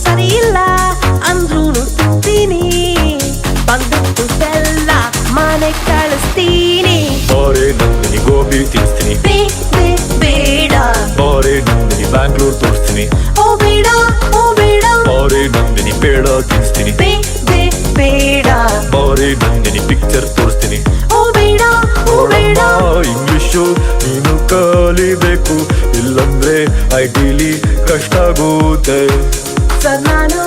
ಸರಿ ಇಲ್ಲ ಅಂದ್ರೂನು ತಿಂತೀನಿ ಬಂದದ್ದು ಬೆಲ್ಲ ಮನೆ ಕಳಿಸ್ತೀನಿ ಬಾರೆ ನಂದಿನಿ ಗೋಬಿ ತಿನ್ನಿಸ್ತೀನಿ ಬೇಡ ಬಾರೆ ನಂದಿನಿ ಬ್ಯಾಂಗ್ಳೂರ್ ತೋರಿಸ್ತೀನಿ ಓ ಬೇಡ ಬಾರೆ ನಂದಿನಿ ಪೇಡ ತಿನ್ನಿಸ್ತೀನಿ ಬೇಡ ಬಾರೆ ನಂದಿನಿ ಪಿಕ್ಚರ್ ತೋರಿಸ್ತೀನಿ ಓ ಬೇಡ ಇಂಗ್ಲಿಷು ನೀನು ಕಲಿಬೇಕು ಇಲ್ಲಂದ್ರೆ ಐಟಿಲಿ ಕಷ್ಟ ಆಗುತ್ತೆ ಸರ್ ನಾನು